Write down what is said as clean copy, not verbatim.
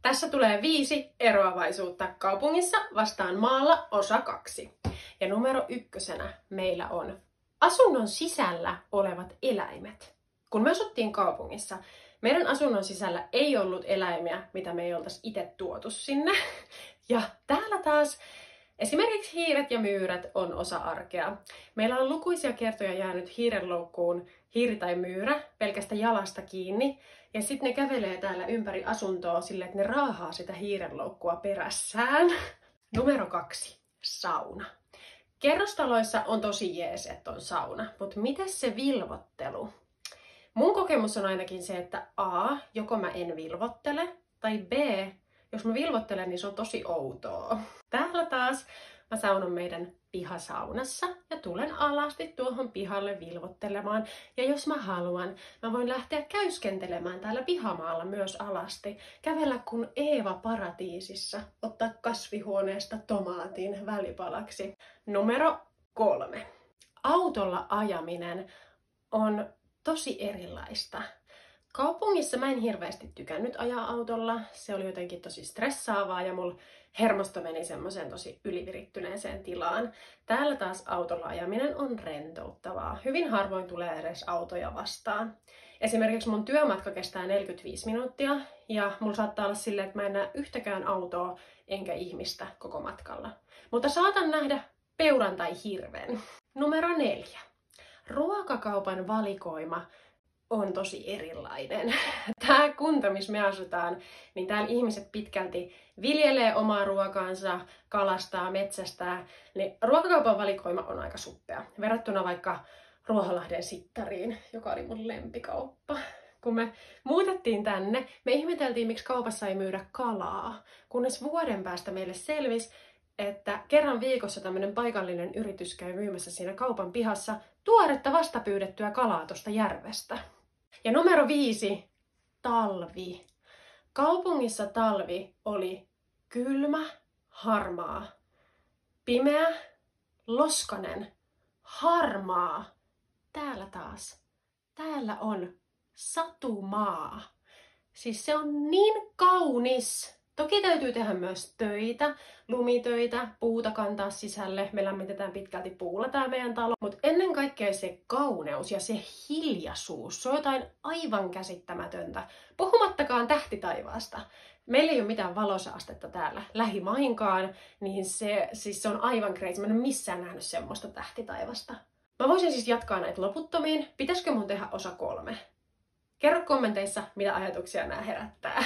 Tässä tulee 5 eroavaisuutta kaupungissa vastaan maalla osa 2. Ja numero 1 meillä on asunnon sisällä olevat eläimet. Kun me asuttiin kaupungissa, meidän asunnon sisällä ei ollut eläimiä, mitä me ei oltaisi itse tuotu sinne. Ja täällä taas esimerkiksi hiiret ja myyrät on osa arkea. Meillä on lukuisia kertoja jäänyt hiirenloukkuun hiiri tai myyrä pelkästä jalasta kiinni. Ja sitten ne kävelee täällä ympäri asuntoa silleen, että ne raahaa sitä hiirenloukkua perässään. Numero 2. Sauna. Kerrostaloissa on tosi jees, että on sauna. Mutta miten se vilvottelu? Mun kokemus on ainakin se, että A. Joko mä en vilvottele, tai B. Jos mä vilvottelen, niin se on tosi outoa. Täällä taas mä saunon meidän pihasaunassa ja tulen alasti tuohon pihalle vilvottelemaan. Ja jos mä haluan, mä voin lähteä käyskentelemään täällä pihamaalla myös alasti. Kävellä kuin Eeva paratiisissa, ottaa kasvihuoneesta tomaatin välipalaksi. Numero 3. Autolla ajaminen on tosi erilaista. Kaupungissa mä en hirveästi tykännyt ajaa autolla. Se oli jotenkin tosi stressaavaa ja mulla hermosto meni semmoiseen tosi ylivirittyneeseen tilaan. Täällä taas autolla ajaminen on rentouttavaa. Hyvin harvoin tulee edes autoja vastaan. Esimerkiksi mun työmatka kestää 45 minuuttia ja mulla saattaa olla silleen, että mä en näe yhtäkään autoa enkä ihmistä koko matkalla. Mutta saatan nähdä peuran tai hirven. Numero 4. Ruokakaupan valikoima on tosi erilainen. Tää kunta, missä me asutaan, niin täällä ihmiset pitkälti viljelee omaa ruokaansa, kalastaa, metsästää, niin ruokakaupan valikoima on aika suppea. Verrattuna vaikka Ruoholahden Sittariin, joka oli mun lempikauppa. Kun me muutettiin tänne, me ihmeteltiin, miksi kaupassa ei myydä kalaa, kunnes vuoden päästä meille selvisi, että kerran viikossa tämmöinen paikallinen yritys käy myymässä siinä kaupan pihassa tuoretta vastapyydettyä kalaa tosta järvestä. Ja numero 5. Talvi. Kaupungissa talvi oli kylmä, harmaa, pimeä, loskanen, harmaa. Täällä taas. Täällä on satumaa. Siis se on niin kaunis. Toki täytyy tehdä myös töitä, lumitöitä, puuta kantaa sisälle. Me lämmitetään pitkälti puulla tää meidän talo. Mutta ennen kaikkea se kauneus ja se hiljaisuus, se on jotain aivan käsittämätöntä. Puhumattakaan tähtitaivaasta. Meillä ei ole mitään valosaastetta täällä lähimainkaan, niin se on aivan crazy. Mä en ole missään nähnyt semmoista tähtitaivasta. Mä voisin siis jatkaa näitä loputtomiin. Pitäisikö mun tehdä osa 3? Kerro kommenteissa, mitä ajatuksia nämä herättää.